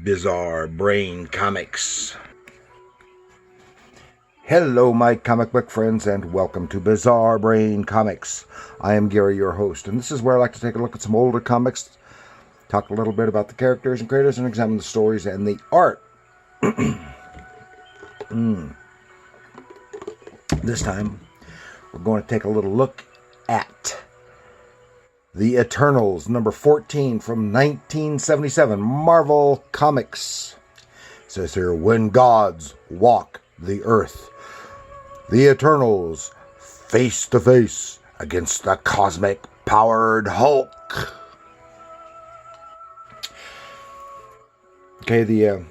Bizarre Brain Comics. Hello, my comic book friends, and welcome to Bizarre Brain Comics. I am Gary, your host, and this is where I like to take a look at some older comics, talk a little bit about the characters and creators, and examine the stories and the art. This time, we're going to take a little look at The Eternals, number 14 from 1977, Marvel Comics. It says here, when gods walk the earth, the Eternals face to face against the cosmic-powered Hulk. Okay, the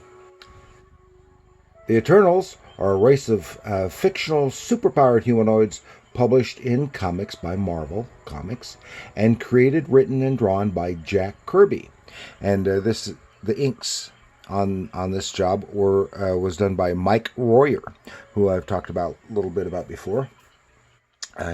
Eternals are a race of fictional superpowered humanoids published in comics by Marvel Comics and created, written, and drawn by Jack Kirby. And the inks on this job was done by Mike Royer, who I've talked about a little bit about before.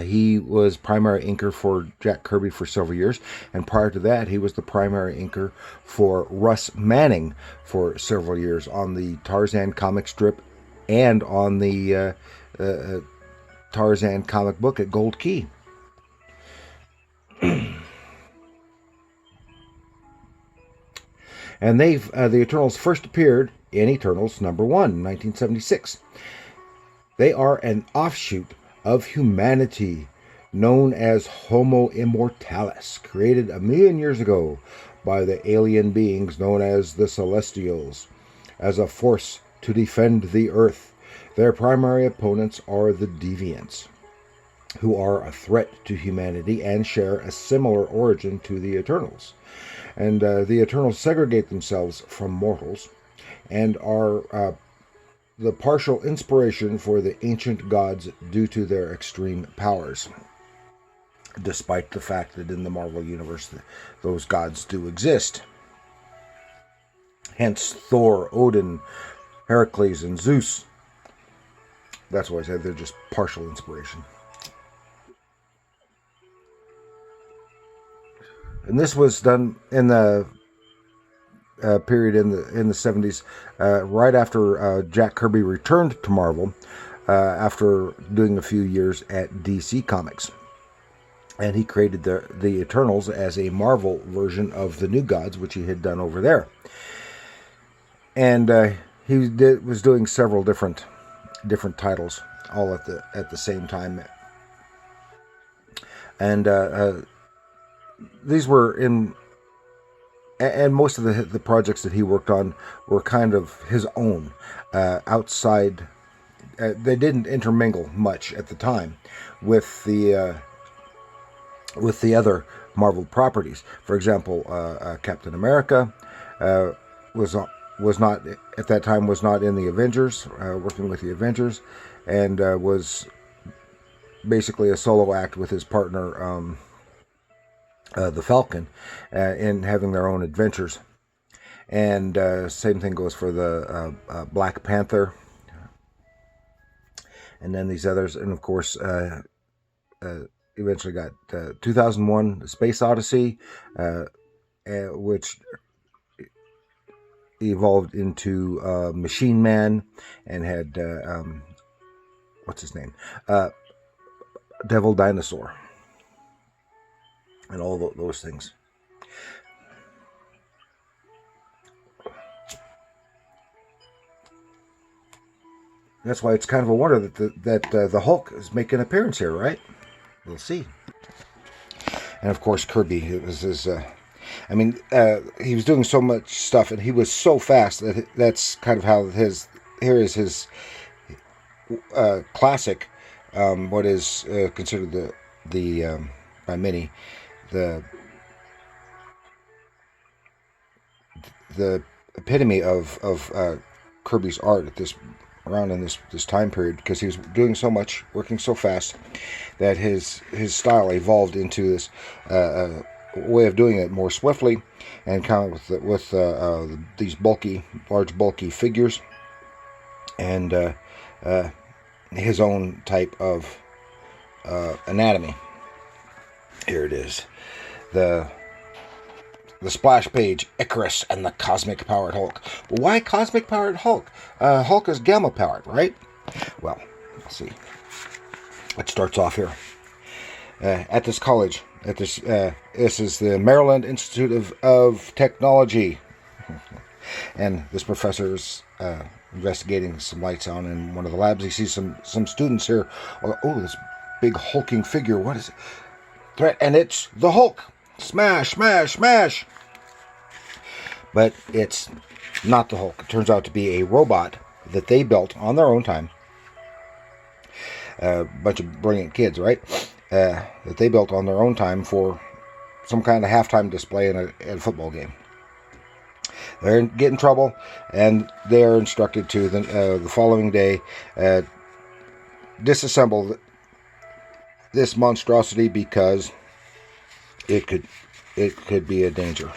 He was primary inker for Jack Kirby for several years, and prior to that, he was the primary inker for Russ Manning for several years on the Tarzan comic strip and on the Tarzan comic book at Gold Key. And the Eternals first appeared in Eternals number 1, 1976. They are an offshoot of humanity known as Homo Immortalis, created 1,000,000 years ago by the alien beings known as the Celestials, as a force to defend the Earth. Their primary opponents are the Deviants, who are a threat to humanity and share a similar origin to the Eternals. And the Eternals segregate themselves from mortals and are the partial inspiration for the ancient gods due to their extreme powers, despite the fact that in the Marvel Universe those gods do exist. Hence Thor, Odin, Heracles, and Zeus. That's why I said they're just partial inspiration. And this was done in the period in the 70s, right after Jack Kirby returned to Marvel after doing a few years at DC Comics. And he created the Eternals as a Marvel version of the New Gods, which he had done over there. And he was doing several different titles all at the same time. And these were in, and most of the projects that he worked on were kind of his own, outside. They didn't intermingle much at the time with the other Marvel properties. For example, Captain America was not at that time was not in the Avengers, working with the Avengers, and was basically a solo act with his partner, the Falcon, in having their own adventures. And same thing goes for the Black Panther, and then these others, and of course eventually got 2001 Space Odyssey, which evolved into Machine Man, and had what's his name, Devil Dinosaur, and all those things. That's why it's kind of a wonder that the Hulk is making an appearance here, right? We'll see. And of course, Kirby, it was his. He was doing so much stuff, and he was so fast that that's kind of how here is his classic, what is considered the by many the epitome of Kirby's art at this time period, because he was doing so much, working so fast, that his style evolved into this way of doing it more swiftly, and kind of with these large bulky figures, and his own type of anatomy. Here it is. The the splash page, Icarus and the Cosmic Powered Hulk. Well, why Cosmic Powered Hulk? Hulk is Gamma Powered, right? Well, let's see. It starts off here. At this college, this is the Maryland Institute of Technology. And this professor is investigating some lights on in one of the labs. He sees some students here. Oh, this big hulking figure. What is it? Threat, and it's the Hulk. Smash, smash, smash. But it's not the Hulk. It turns out to be a robot that they built on their own time. A bunch of brilliant kids, right? That they built on their own time for some kind of halftime display in a football game. They're getting in trouble, and they are instructed to the following day disassemble this monstrosity because it could be a danger.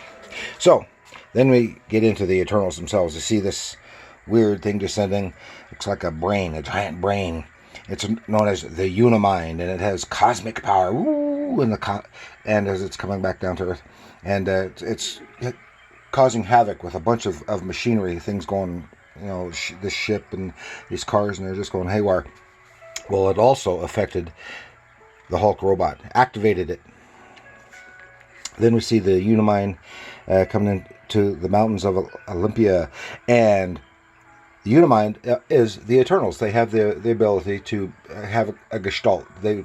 So then we get into the Eternals themselves. You see this weird thing descending. Looks like a brain, a giant brain. It's known as the Unimind, and it has cosmic power. Ooh, and as it's coming back down to Earth, and it's causing havoc with a bunch of machinery, things going, this ship and these cars, and they're just going haywire. Well, it also affected the Hulk robot, activated it. Then we see the Unimind coming into the mountains of Olympia, and the Unimind is the Eternals. They have the ability to have a gestalt. They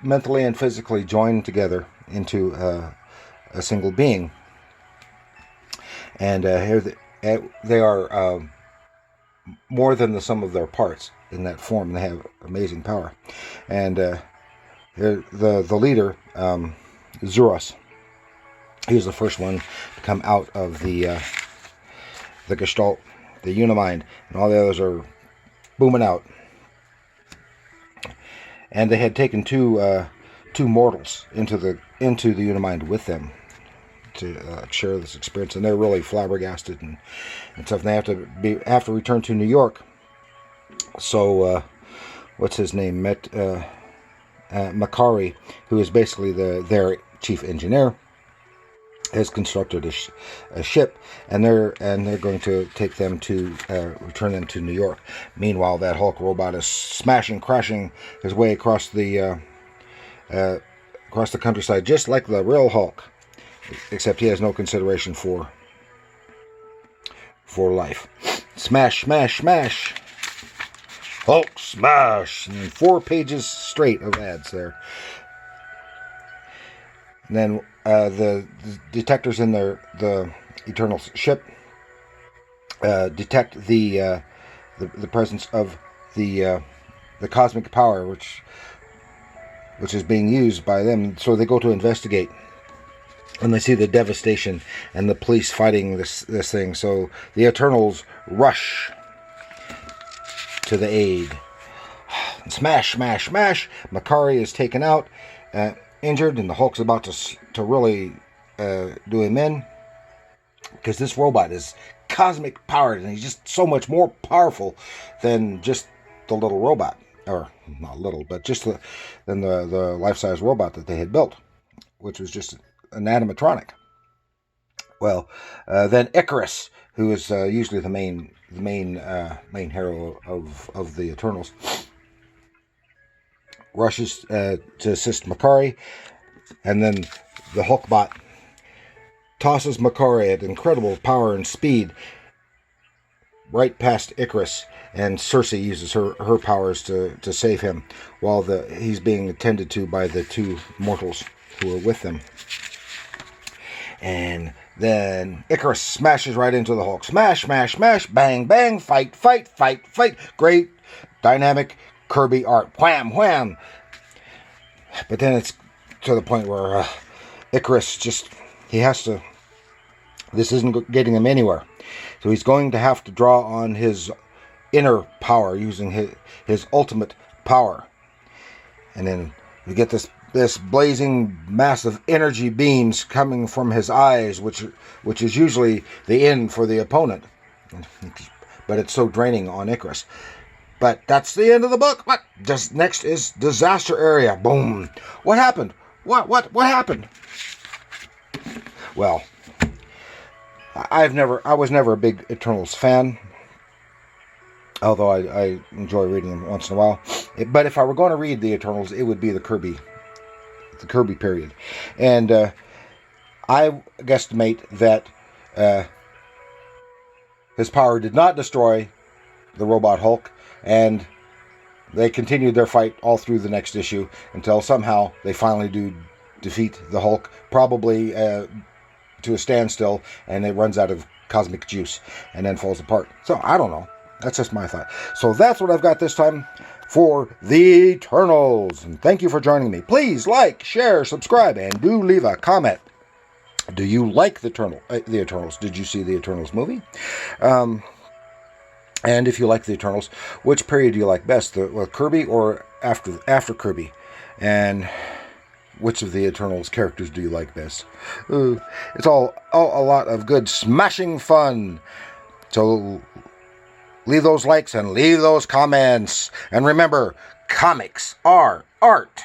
mentally and physically join together into a single being. And here they are more than the sum of their parts in that form. They have amazing power. And the leader, Zuros, he was the first one to come out of the Gestalt, the Unimind, and all the others are booming out. And they had taken two mortals into the Unimind with them to share this experience, and they're really flabbergasted and stuff. And they have to return to New York. So what's his name? Makari, who is basically their chief engineer, has constructed a ship, and they're going to take them to return them to New York. Meanwhile, that Hulk robot is crashing his way across the countryside, just like the real Hulk, except he has no consideration for life. Smash, smash, smash. Hulk smash, and 4 pages straight of ads there. And then the detectors in the Eternal ship detect the presence of the cosmic power, which is being used by them. So they go to investigate, and they see the devastation and the police fighting this thing. So the Eternals rush to the aid. Smash, smash, smash. Makari is taken out, injured, and the Hulk's about to really do him in, because this robot is cosmic powered, and he's just so much more powerful than just the little robot, or not little, but just than the life-size robot that they had built, which was just an animatronic. Well, then Icarus, who is usually the main hero of the Eternals, rushes to assist Makari, and then the Hulkbot tosses Makari at incredible power and speed right past Icarus, and Cersei uses her powers to save him, while he's being attended to by the 2 mortals who are with them. And then Icarus smashes right into the Hulk. Smash, smash, smash, bang, bang, fight, fight, fight, fight. Great, dynamic Kirby art. Wham, wham. But then it's to the point where Icarus this isn't getting him anywhere. So he's going to have to draw on his inner power, using his ultimate power. And then you get this blazing massive energy beams coming from his eyes, which is usually the end for the opponent. But it's so draining on Icarus. But that's the end of the book. What? Just next is Disaster Area. Boom. What happened? What happened? Well, I was never a big Eternals fan, although I enjoy reading them once in a while. But if I were going to read the Eternals, it would be the Kirby period. And I guesstimate that his power did not destroy the robot Hulk, and they continued their fight all through the next issue until somehow they finally do defeat the Hulk, probably to a standstill, and it runs out of cosmic juice and then falls apart. So I don't know. That's just my thought. So that's what I've got this time for the Eternals. And thank you for joining me. Please like, share, subscribe, and do leave a comment. Do you like the Eternals? Did you see the Eternals movie? And if you like the Eternals, which period do you like best? Kirby or after Kirby? And which of the Eternals characters do you like best? It's all a lot of good smashing fun. So leave those likes and leave those comments. And remember, comics are art.